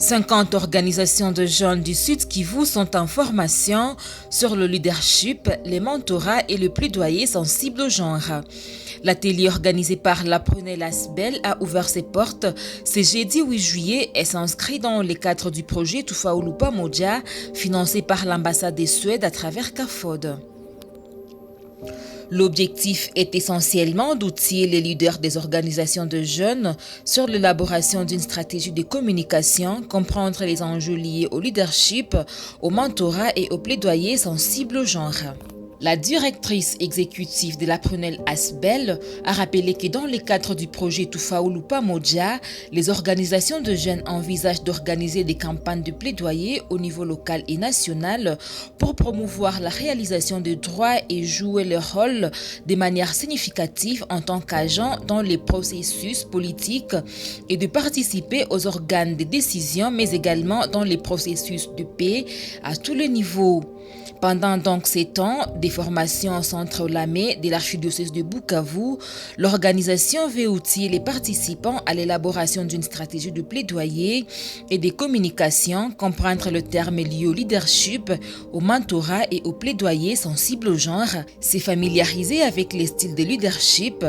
50 organisations de jeunes du Sud Kivu sont en formation sur le leadership, les mentorats et le plaidoyer sensible au genre. L'atelier organisé par la Prunelle Asbel a ouvert ses portes ce jeudi 8 juillet et s'inscrit dans le cadre du projet Tufaulu Pamoja, financé par l'ambassade de Suède à travers CAFOD. L'objectif est essentiellement d'outiller les leaders des organisations de jeunes sur l'élaboration d'une stratégie de communication, comprendre les enjeux liés au leadership, au mentorat et au plaidoyer sensible au genre. La directrice exécutive de la Prunelle Asbel a rappelé que dans le cadre du projet Tufaulu Pamoja, les organisations de jeunes envisagent d'organiser des campagnes de plaidoyer au niveau local et national pour promouvoir la réalisation des droits et jouer leur rôle de manière significative en tant qu'agents dans les processus politiques et de participer aux organes de décision, mais également dans les processus de paix à tous les niveaux. Pendant donc ces temps, des formations au centre Olamé de l'archidiocèse de Bukavu, l'organisation veut outiller les participants à l'élaboration d'une stratégie de plaidoyer et de communication, comprendre le terme lié au leadership, au mentorat et au plaidoyer sensible au genre, se familiariser avec les styles de leadership,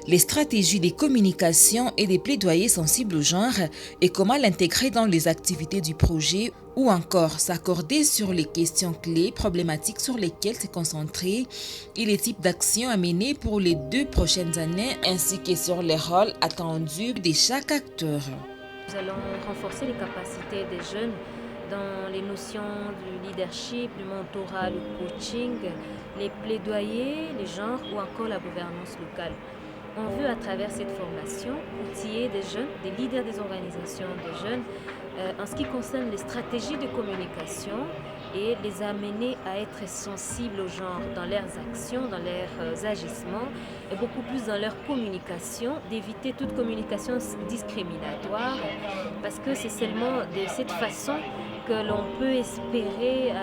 les stratégies de communication et des plaidoyers sensibles au genre et comment l'intégrer dans les activités du projet ou encore s'accorder sur les questions clés problématiques sur lesquelles se concentrer et les types d'actions à mener pour les 2 prochaines années ainsi que sur les rôles attendus de chaque acteur. Nous allons renforcer les capacités des jeunes dans les notions du leadership, du mentorat, le coaching, les plaidoyers, les genres ou encore la gouvernance locale. On veut à travers cette formation outiller des jeunes, des leaders des organisations des jeunes en ce qui concerne les stratégies de communication et les amener à être sensibles au genre dans leurs actions, dans leurs agissements et beaucoup plus dans leur communication, d'éviter toute communication discriminatoire parce que c'est seulement de cette façon que l'on peut espérer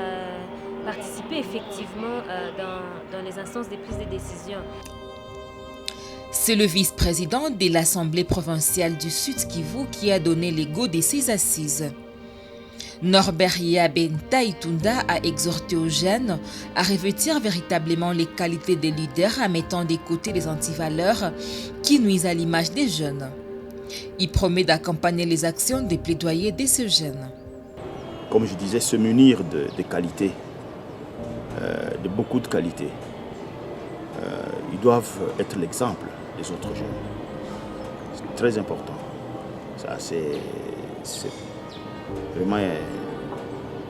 participer effectivement dans les instances de prise de décision. C'est le vice-président de l'Assemblée provinciale du Sud Kivu qui a donné le go de ces assises. Norbert Yaben Taïtunda a exhorté aux jeunes à revêtir véritablement les qualités des leaders en mettant de côté les antivaleurs qui nuisent à l'image des jeunes. Il promet d'accompagner les actions des plaidoyers de ces jeunes. Comme je disais, se munir de qualités, de beaucoup de qualités. Ils doivent être l'exemple des autres jeunes. C'est très important. Ça, c'est vraiment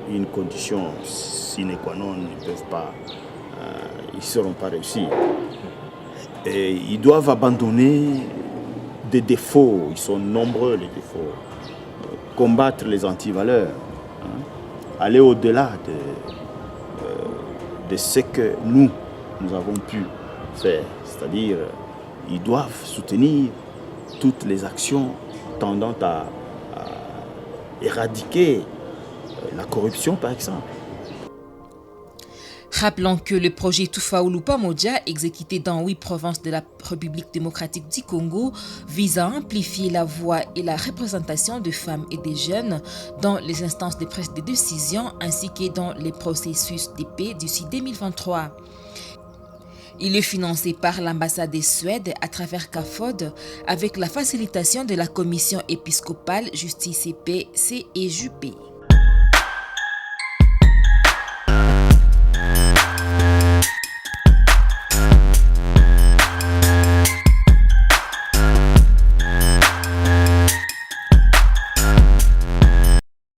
une condition sine qua non. Ils ne seront pas réussis. Et ils doivent abandonner des défauts. Ils sont nombreux, les défauts. Combattre les antivaleurs. Aller au-delà de ce que nous avons pu faire, c'est-à-dire ils doivent soutenir toutes les actions tendant à éradiquer la corruption par exemple. Rappelons que le projet Tufaulu Pamoja, exécuté dans 8 provinces de la République démocratique du Congo, vise à amplifier la voix et la représentation des femmes et des jeunes dans les instances de prise de décision ainsi que dans les processus de paix d'ici 2023. Il est financé par l'ambassade de Suède à travers CAFOD avec la facilitation de la commission épiscopale Justice et Paix CEJUP.